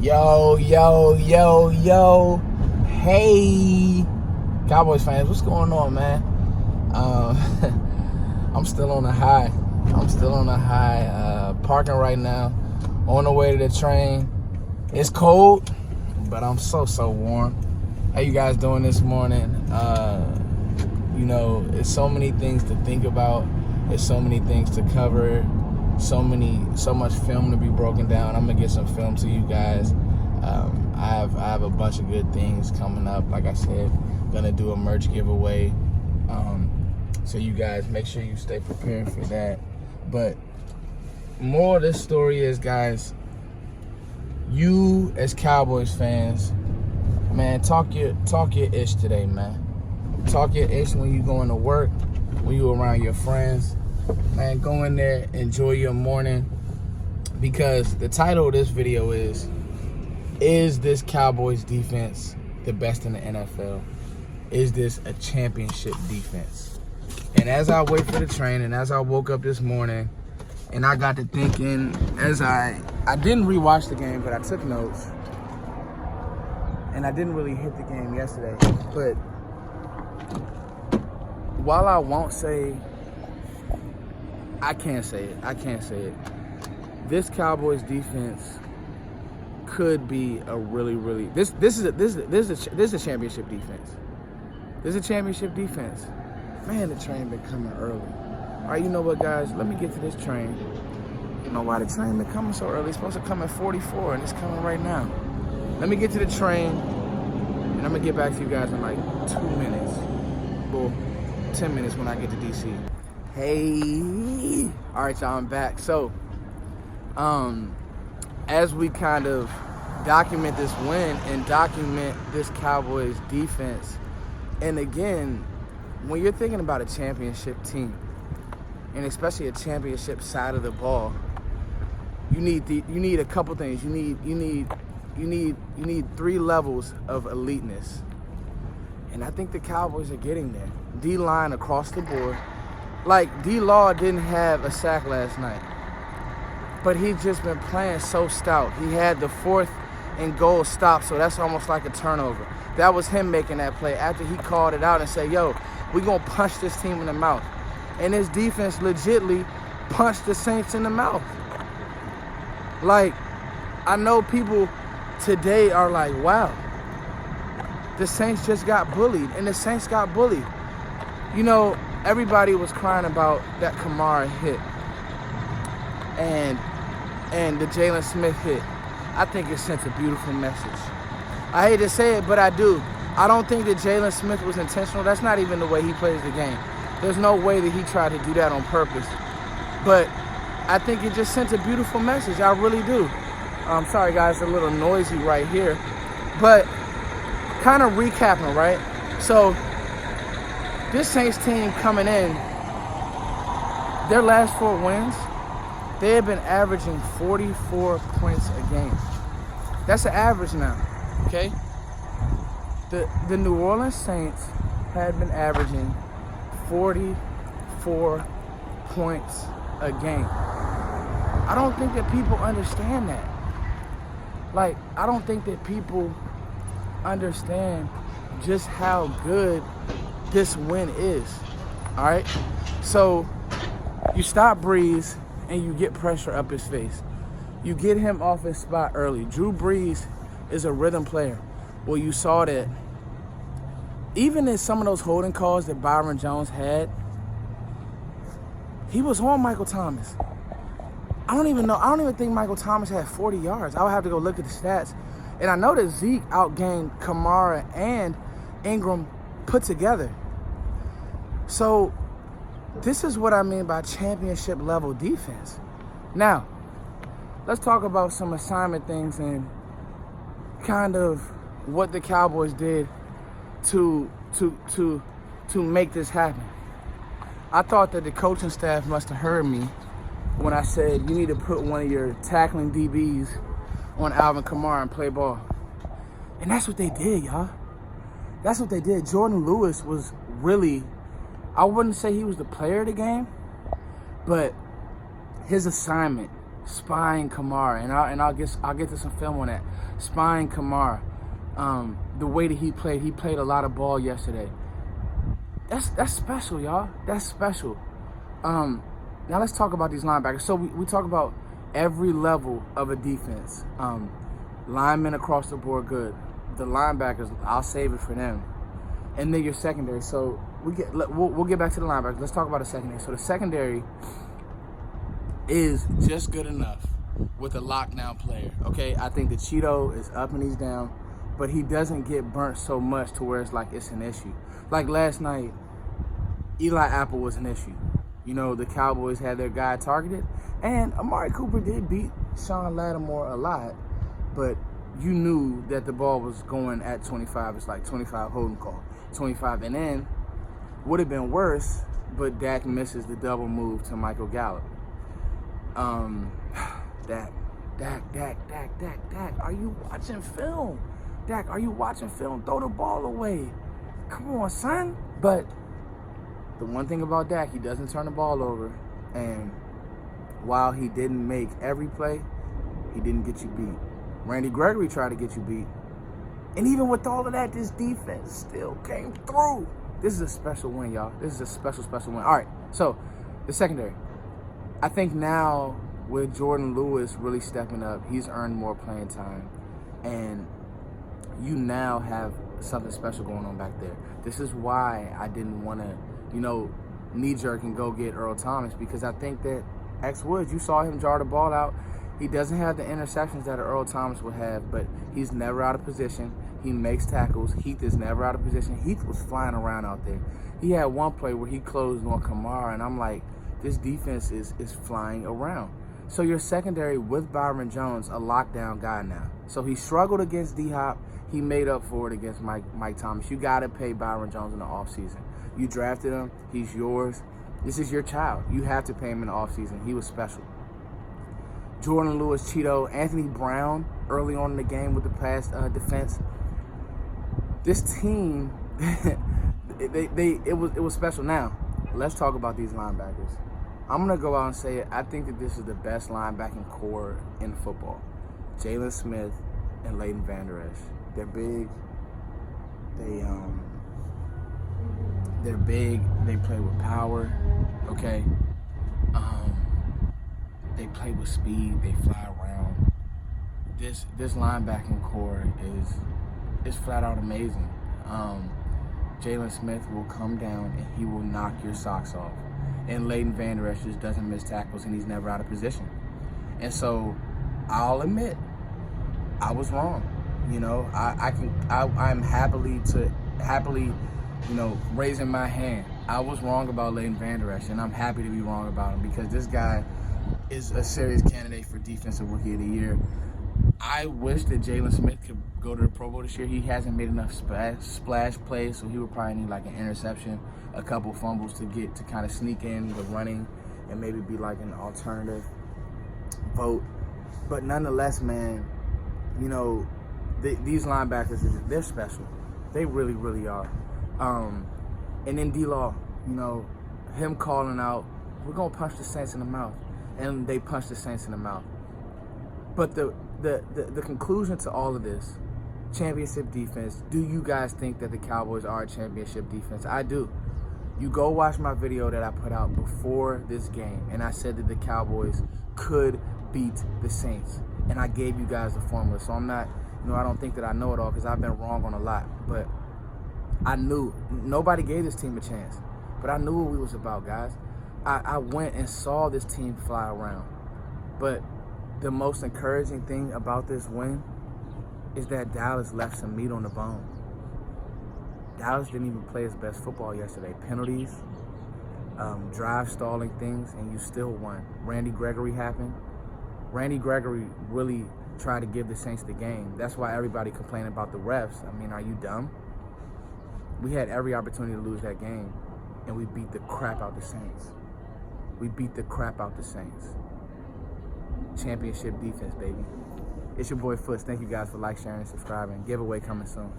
Yo, yo, yo, yo. Hey, Cowboys fans, what's going on, man? I'm still on a high. Parking right now, on the way to the train. It's cold, but I'm so warm. How you guys doing this morning? It's so many things to think about. There's so many things to cover. So much film to be broken down. I'm gonna get some film to you guys. I have a bunch of good things coming up. Like I said, gonna do a merch giveaway. So you guys make sure you stay prepared for that. But more of this story is, guys, you as Cowboys fans, man, talk your ish today, man. Talk your ish when you going to work, when you around your friends. Man, go in there, enjoy your morning, because the title of this video is this Cowboys defense the best in the NFL? Is this a championship defense? And as I wait for the train, and as I woke up this morning, and I got to thinking, as I didn't rewatch the game, but I took notes, and I didn't really hit the game yesterday, but while I won't say, I can't say it. This Cowboys defense could be a really this is a championship defense. This is a championship defense. Man, the train been coming early. All right, you know what, guys? Let me get to this train. You know why the train been coming so early? It's supposed to come at 44, and it's coming right now. Let me get to the train, and I'm gonna get back to you guys in like 2 minutes. Well, 10 minutes when I get to DC. Hey, all right, y'all, I'm back. So, as we kind of document this win and document this Cowboys defense, and again, when you're thinking about a championship team, and especially a championship side of the ball, you need a couple things. You need 3 levels of eliteness, and I think the Cowboys are getting there. D-line across the board. Like, D-Law didn't have a sack last night, but he just been playing so stout. He had the 4th and goal stop, so that's almost like a turnover. That was him making that play after he called it out and said, yo, we gonna punch this team in the mouth. And his defense legitly punched the Saints in the mouth. Like, I know people today are like, wow, the Saints just got bullied, and the Saints got bullied. You know, everybody was crying about that Kamara hit and the Jalen Smith hit. I think it sent a beautiful message. I hate to say it, but I do. I don't think that Jalen Smith was intentional. That's not even the way he plays the game. There's no way that he tried to do that on purpose. But I think it just sent a beautiful message. I really do. I'm sorry, guys, it's a little noisy right here. But kind of recapping, right? So this Saints team coming in, their last 4 wins, they have been averaging 44 points a game. That's the average now, okay? The New Orleans Saints had been averaging 44 points a game. I don't think that people understand that. Like, I don't think that people understand just how good this win is. All right? So you stop Breeze and you get pressure up his face. You get him off his spot early. Drew Brees is a rhythm player. Well, you saw that even in some of those holding calls that Byron Jones had, he was on Michael Thomas. I don't even think Michael Thomas had 40 yards. I would have to go look at the stats. And I know that Zeke outgained Kamara and Ingram put together. So this is what I mean by championship level defense. Now, let's talk about some assignment things and kind of what the Cowboys did to make this happen. I thought that the coaching staff must have heard me when I said you need to put one of your tackling DBs on Alvin Kamara and play ball. And that's what they did, y'all. That's what they did. Jordan Lewis was really, I wouldn't say he was the player of the game, but his assignment spying Kamara, and I'll get to some film on that. Spying Kamara, the way that he played a lot of ball yesterday. That's special, y'all. That's special. Now let's talk about these linebackers. So we talk about every level of a defense. Linemen across the board, good. The linebackers, I'll save it for them. And then your secondary. So we'll get back to the linebackers. Let's talk about the secondary. So the secondary is just good enough with a lockdown player. Okay, I think the Cheeto is up and he's down, but he doesn't get burnt so much to where it's like it's an issue. Like last night, Eli Apple was an issue. You know, the Cowboys had their guy targeted, and Amari Cooper did beat Sean Lattimore a lot, but you knew that the ball was going at 25. It's like 25 holding call, 25 and in. Would have been worse, but Dak misses the double move to Michael Gallup. Dak, are you watching film? Dak, are you watching film? Throw the ball away. Come on, son. But the one thing about Dak, he doesn't turn the ball over. And while he didn't make every play, he didn't get you beat. Randy Gregory tried to get you beat. And even with all of that, this defense still came through. This is a special win, y'all. This is a special win. All right, so the secondary. I think now with Jordan Lewis really stepping up, he's earned more playing time. And you now have something special going on back there. This is why I didn't want to, knee-jerk and go get Earl Thomas, because I think that X Woods, you saw him jar the ball out. He doesn't have the interceptions that Earl Thomas would have, but he's never out of position. He makes tackles. Heath is never out of position. Heath was flying around out there. He had one play where he closed on Kamara, and I'm like, this defense is flying around. So your secondary with Byron Jones, a lockdown guy now. So he struggled against D-Hop. He made up for it against Mike Thomas. You got to pay Byron Jones in the offseason. You drafted him. He's yours. This is your child. You have to pay him in the offseason. He was special. Jordan Lewis, Cheeto, Anthony Brown early on in the game with the pass defense. This team, it was special. Now, let's talk about these linebackers. I'm going to go out and say it. I think that this is the best linebacking core in football. Jalen Smith and Leighton Vander Esch. They're big. They're big. They play with power. Okay. They play with speed. They fly around. This linebacking core is flat out amazing. Jalen Smith will come down and he will knock your socks off. And Leighton Vander Esch just doesn't miss tackles and he's never out of position. And so I'll admit I was wrong. I'm happily raising my hand. I was wrong about Leighton Vander Esch, and I'm happy to be wrong about him because this guy is a serious candidate for Defensive Rookie of the Year. I wish that Jalen Smith could go to the Pro Bowl this year. He hasn't made enough splash plays, so he would probably need like an interception, a couple fumbles to kind of sneak in with running and maybe be like an alternative vote. But nonetheless, man, these linebackers, they're special. They really, really are. And then D-Law, him calling out, we're going to punch the Saints in the mouth. And they punched the Saints in the mouth. But the conclusion to all of this, championship defense, do you guys think that the Cowboys are a championship defense? I do. You go watch my video that I put out before this game, and I said that the Cowboys could beat the Saints. And I gave you guys the formula. So I'm not, I don't think that I know it all because I've been wrong on a lot. But I knew. Nobody gave this team a chance. But I knew what we was about, guys. I went and saw this team fly around. But the most encouraging thing about this win is that Dallas left some meat on the bone. Dallas didn't even play his best football yesterday. Penalties, drive stalling things, and you still won. Randy Gregory happened. Randy Gregory really tried to give the Saints the game. That's why everybody complaining about the refs. I mean, are you dumb? We had every opportunity to lose that game, and we beat the crap out the Saints. We beat the crap out the Saints. Championship defense, baby. It's your boy Foots. Thank you guys for sharing, and subscribing. Giveaway coming soon.